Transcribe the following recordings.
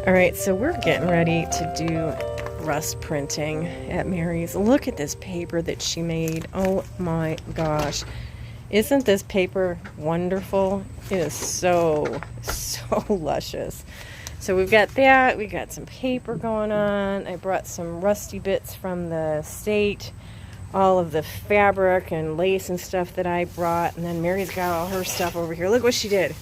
All right, so we're getting ready to do rust printing at Mary's. Look at this paper that she made. Oh my gosh. Isn't this paper wonderful? It is so luscious. So we've got that. We got some paper going on. I brought some rusty bits from the state. All of the fabric and lace and stuff that I brought. And then Mary's got all her stuff over here. Look what she did.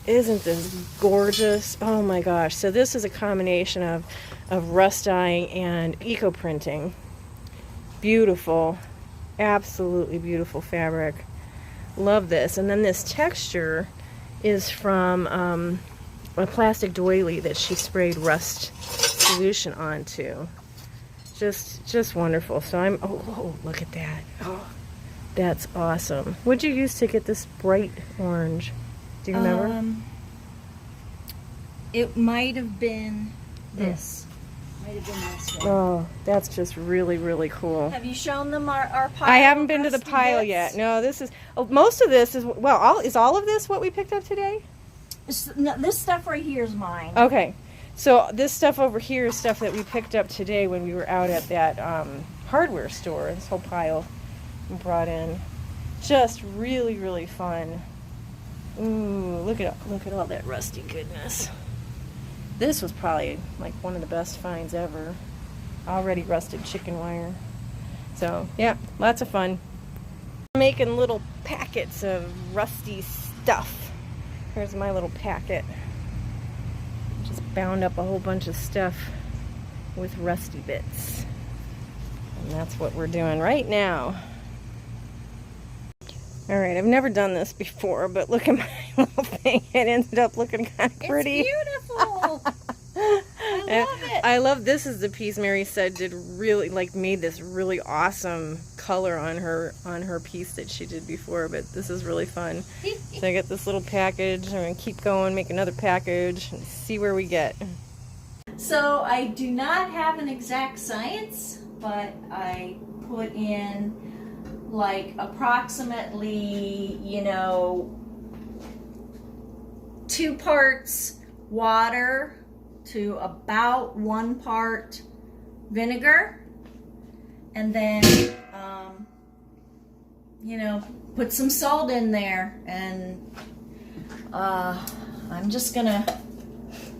Isn't this gorgeous? Oh my gosh. So this is a combination of rust dyeing and eco printing. Beautiful. Absolutely beautiful fabric. Love this. And then this texture is from a plastic doily that she sprayed rust solution onto. Just wonderful. So I'm, oh, look at that. Oh, that's awesome. What'd you use to get this bright orange? Do you remember? It might have been this. Might have been this one. Oh, that's just really cool. Have you shown them our pile? I haven't been to the rusty pile bits? yet. No, this is, most of this is, well, is all of this what we picked up today? No, this stuff right here is mine. Okay. So this stuff over here is stuff that we picked up today when we were out at that hardware store. This whole pile we brought in. Just really fun. Ooh, look at all that rusty goodness. This was probably like one of the best finds ever. Already rusted chicken wire. So yeah, lots of fun. Making little packets of rusty stuff. Here's my little packet. Just bound up a whole bunch of stuff with rusty bits. And that's what we're doing right now. Alright, I've never done this before, but look at my little thing. It ended up looking kind of pretty. It's beautiful. I love it. I love this is the piece Mary said did really, like, made this really awesome color on her piece that she did before, but this is really fun. So I got this little package. I'm going to keep going, make another package, and see where we get. So I do not have an exact science, but I put in like approximately, 2 parts water to about 1 part vinegar, and then put some salt in there, and I'm just gonna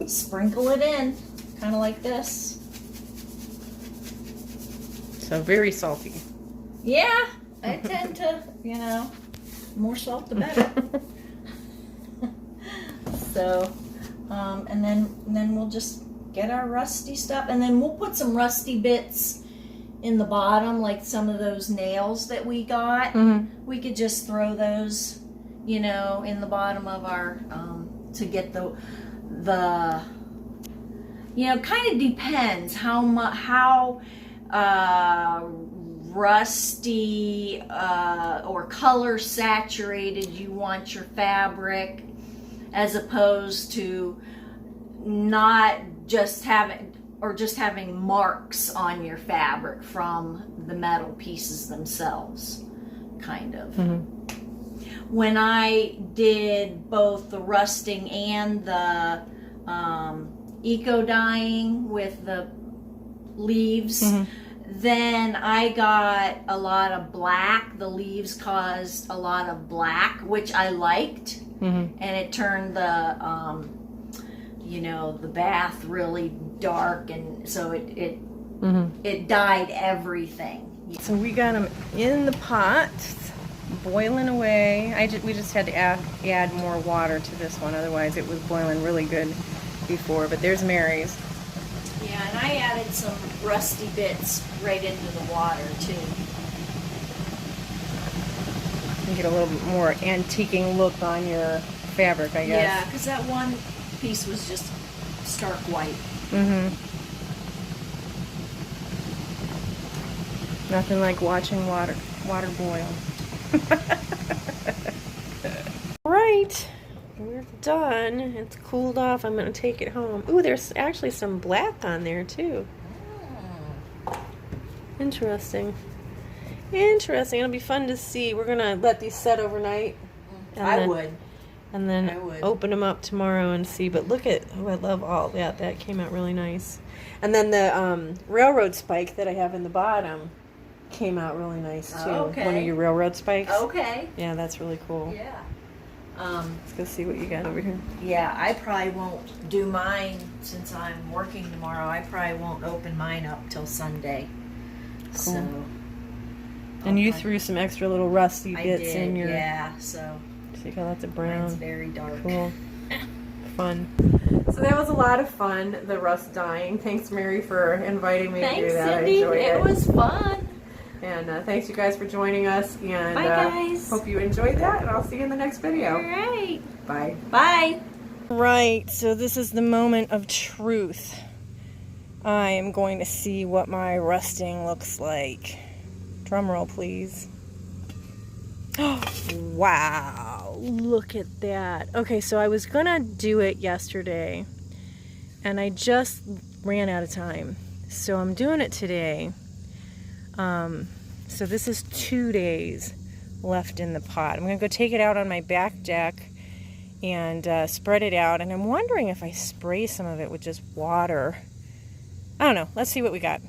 sprinkle it in kind of like this. So very salty. Yeah, I tend to, more salt the better. So, and then we'll just get our rusty stuff, and then we'll put some rusty bits in the bottom, like some of those nails that we got. Mm-hmm. We could just throw those, in the bottom of our, to get the kind of depends how rusty or color saturated you want your fabric, as opposed to not just having marks on your fabric from the metal pieces themselves, kind of. Mm-hmm. When I did both the rusting and the eco dyeing with the leaves, Mm-hmm. then I got a lot of black. The leaves caused a lot of black, which I liked. Mm-hmm. And it turned the the bath really dark, and so it dyed everything. So we got them in the pot, boiling away. We just had to add more water to this one, otherwise it was boiling really good before. But there's Mary's. Yeah, and I added some rusty bits right into the water too. You get a little bit more antiquing look on your fabric, I guess. Yeah, because that one piece was just stark white. Mm-hmm. Nothing like watching water boil. Right, we're done. It's cooled off. I'm going to take it home. Ooh, there's actually some black on there too. Interesting. It'll be fun to see. We're going to let these set overnight. I would. and I then would. open them up tomorrow and see. But look at, oh, I love all that. That came out really nice. And then the railroad spike that I have in the bottom came out really nice too. Oh, okay. One of your railroad spikes. Okay. Yeah, that's really cool. Yeah. Let's go see what you got over here. Yeah, I probably won't do mine since I'm working tomorrow. I probably won't open mine up till Sunday. Cool. So. And you threw some extra little rusty bits in your. Yeah, so you got lots of brown. mine's very dark. Cool. Fun. So that was a lot of fun, the rust dyeing. Thanks, Mary, for inviting me to do that. Thanks, I enjoyed Cyndi. It was fun. And thanks, you guys, for joining us. And Bye, guys. hope you enjoyed that. And I'll see you in the next video. All right. Bye. Bye. Right, so this is the moment of truth. I am going to see what my rusting looks like. Drum roll, please. Wow, look at that. Okay, so I was gonna do it yesterday, and I just ran out of time. So I'm doing it today. So this is 2 days left in the pot. I'm gonna go take it out on my back deck and spread it out. And I'm wondering if I spray some of it with just water. I don't know. Let's see what we got.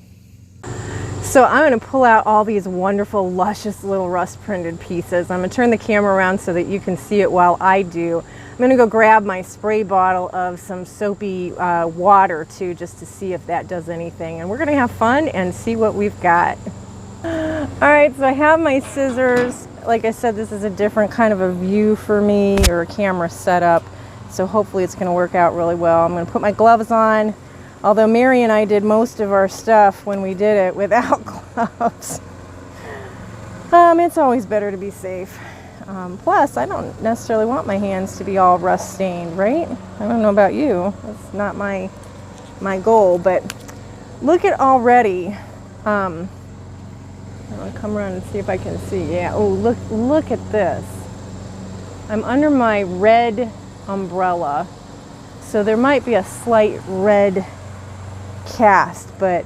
So I'm going to pull out all these wonderful, luscious little rust printed pieces. I'm going to turn the camera around so that you can see it while I do. I'm going to go grab my spray bottle of some soapy water too, just to see if that does anything. And we're going to have fun and see what we've got. All right, so I have my scissors. Like I said, this is a different kind of a view for me, or a camera setup. So hopefully it's going to work out really well. I'm going to put my gloves on. Although Mary and I did most of our stuff when we did it without gloves. It's always better to be safe. Plus, I don't necessarily want my hands to be all rust stained, right? I don't know about you. That's not my goal, but look at already. I'm gonna come around and see if I can see. Yeah. Oh, look at this. I'm under my red umbrella, so there might be a slight red cast, but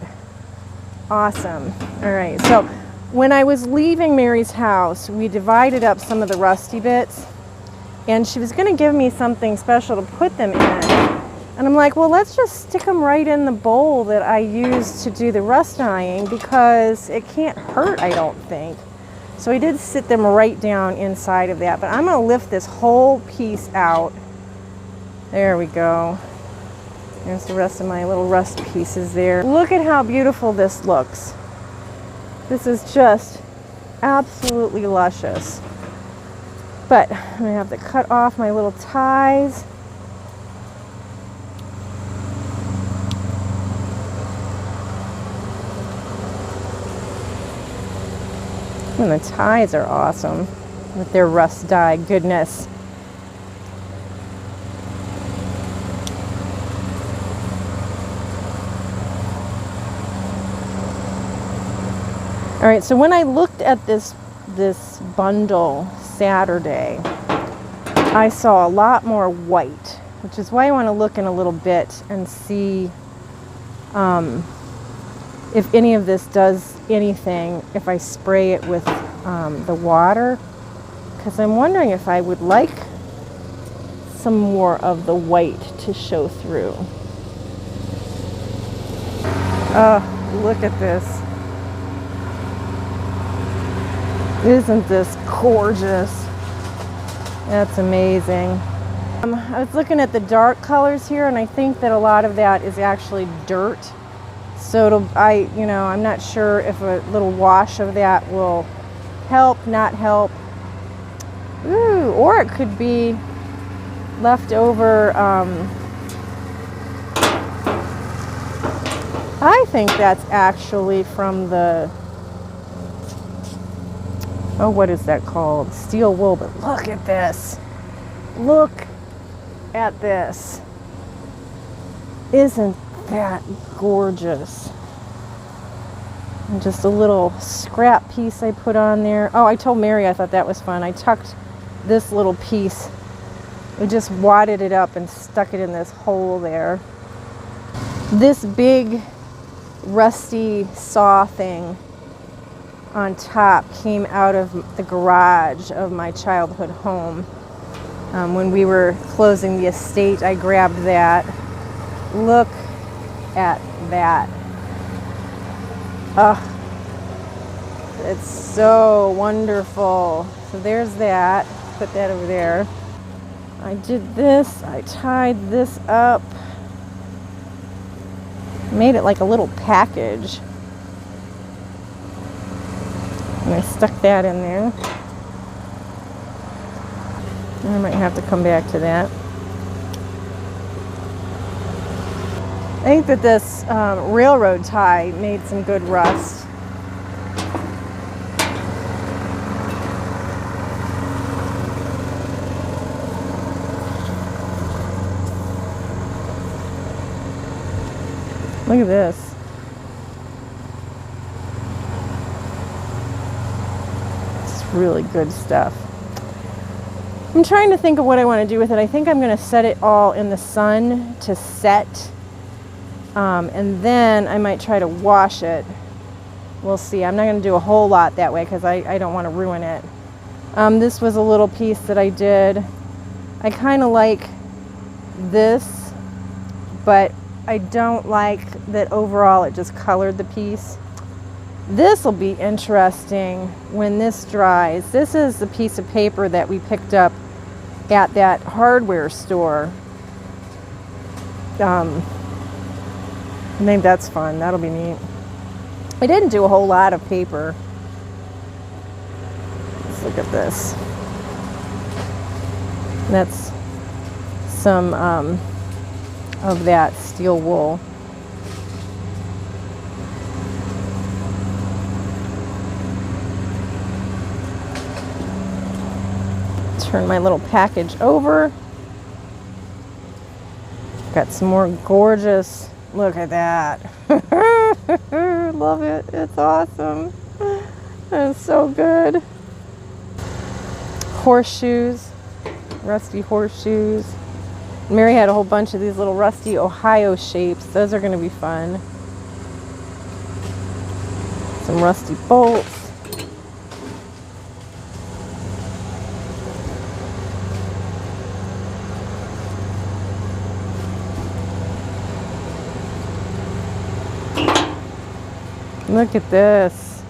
awesome. All right, so when I was leaving Mary's house, we divided up some of the rusty bits, and she was going to give me something special to put them in, and I'm like, well, let's just stick them right in the bowl that I used to do the rust dyeing, because it can't hurt, I don't think. So I did sit them right down inside of that, but I'm going to lift this whole piece out. There we go. There's the rest of my little rust pieces there. Look at how beautiful this looks. This is just absolutely luscious. But I'm gonna have to cut off my little ties. And the ties are awesome with their rust dye goodness. All right, so when I looked at this bundle Saturday, I saw a lot more white, which is why I want to look in a little bit and see if any of this does anything if I spray it with the water, because I'm wondering if I would like some more of the white to show through. Oh, look at this. Isn't this gorgeous? That's amazing. I was looking at the dark colors here, and I think that a lot of that is actually dirt. So I'm not sure if a little wash of that will help, not help. Ooh, or it could be leftover. I think that's actually from the. Oh, what is that called? Steel wool. But look at this. Look at this. Isn't that gorgeous? And just a little scrap piece I put on there. Oh, I told Mary I thought that was fun. I tucked this little piece. We just wadded it up and stuck it in this hole there. This big rusty saw thing on top came out of the garage of my childhood home. When we were closing the estate, I grabbed that. Look at that. Oh, it's so wonderful. So there's that. Put that over there. I did this. I tied this up. Made it like a little package. And I stuck that in there. I might have to come back to that. I think that this railroad tie made some good rust. Look at this. It's really good stuff. I'm trying to think of what I want to do with it. I think I'm going to set it all in the sun to set. And then I might try to wash it. We'll see. I'm not going to do a whole lot that way because I don't want to ruin it. This was a little piece that I did. I kind of like this, but I don't like that overall it just colored the piece. This will be interesting when this dries. This is the piece of paper that we picked up at that hardware store. I think that's fun. That'll be neat. I didn't do a whole lot of paper. Let's look at this. That's some of that steel wool. Turn my little package over. Got some more gorgeous, look at that. Love it. It's awesome. It's so good. Horseshoes, rusty horseshoes. Mary had a whole bunch of these little rusty Ohio shapes. Those are going to be fun. Some rusty bolts. Look at this.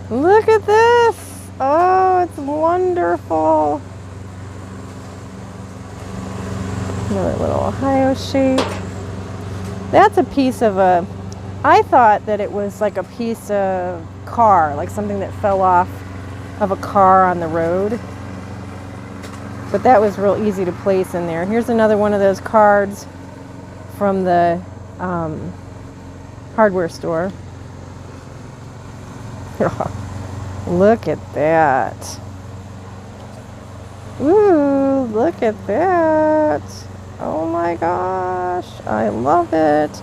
Look at this. Oh, it's wonderful. Another little Ohio shape. That's a piece of a, I thought that it was like a piece of car, like something that fell off of a car on the road. But that was real easy to place in there. Here's another one of those cards from the hardware store. Look at that. Ooh, look at that. Oh my gosh, I love it.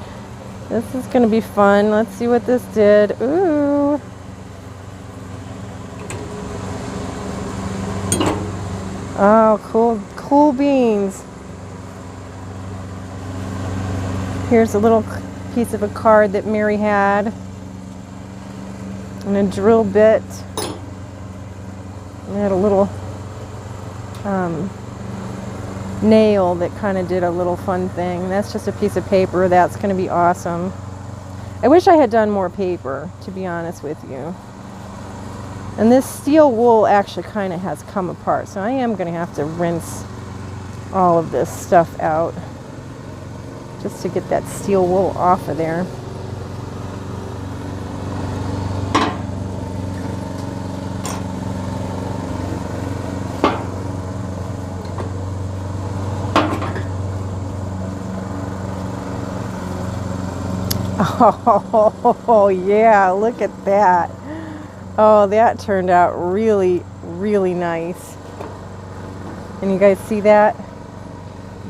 This is going to be fun. Let's see what this did. Ooh. Oh, cool beans. Here's a little piece of a card that Mary had. And a drill bit. And had a little nail that kind of did a little fun thing. That's just a piece of paper. That's going to be awesome. I wish I had done more paper, to be honest with you. And this steel wool actually kind of has come apart, so I am going to have to rinse all of this stuff out just to get that steel wool off of there. Oh, yeah, look at that. Oh, that turned out really, really nice. And you guys see that?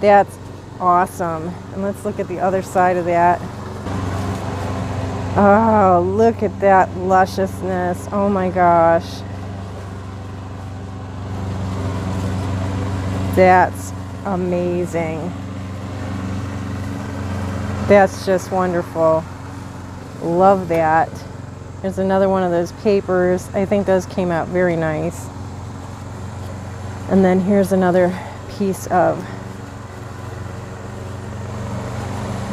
That's awesome. And let's look at the other side of that. Oh, look at that lusciousness. Oh my gosh. That's amazing. That's just wonderful. Love that. There's another one of those papers. I think those came out very nice. And then here's another piece of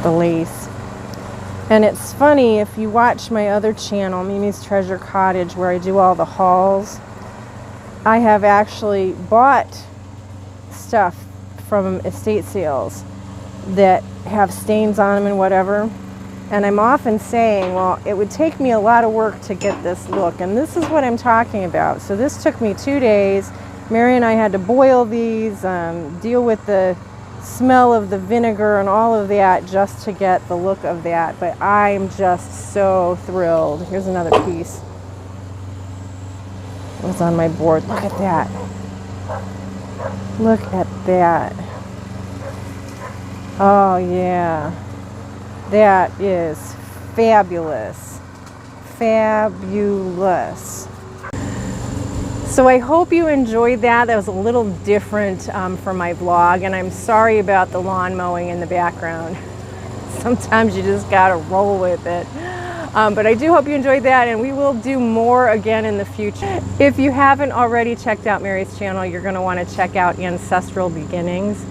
the lace. And it's funny, if you watch my other channel, Mimi's Treasure Cottage, where I do all the hauls, I have actually bought stuff from estate sales that have stains on them and whatever. And I'm often saying, well, it would take me a lot of work to get this look. And this is what I'm talking about. So this took me 2 days. Mary and I had to boil these, deal with the smell of the vinegar and all of that just to get the look of that. But I'm just so thrilled. Here's another piece. It was on my board. Look at that. Look at that. Oh yeah. That is fabulous. Fabulous. So I hope you enjoyed that. That was a little different for my vlog, and I'm sorry about the lawn mowing in the background. Sometimes you just gotta roll with it. But I do hope you enjoyed that, and we will do more again in the future. If you haven't already checked out Mary's channel, you're gonna wanna check out Ancestral Beginnings.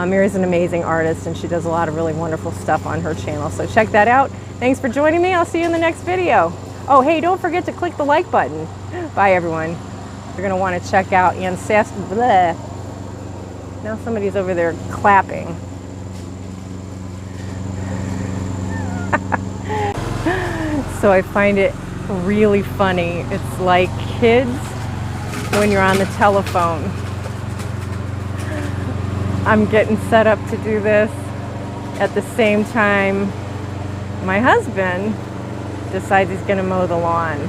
Mary's an amazing artist, and she does a lot of really wonderful stuff on her channel. So check that out. Thanks for joining me. I'll see you in the next video. Oh, hey, don't forget to click the like button. Bye, everyone. You're going to want to check out Ancestral. Now somebody's over there clapping. So I find it really funny. It's like kids when you're on the telephone. I'm getting set up to do this at the same time my husband decides he's going to mow the lawn.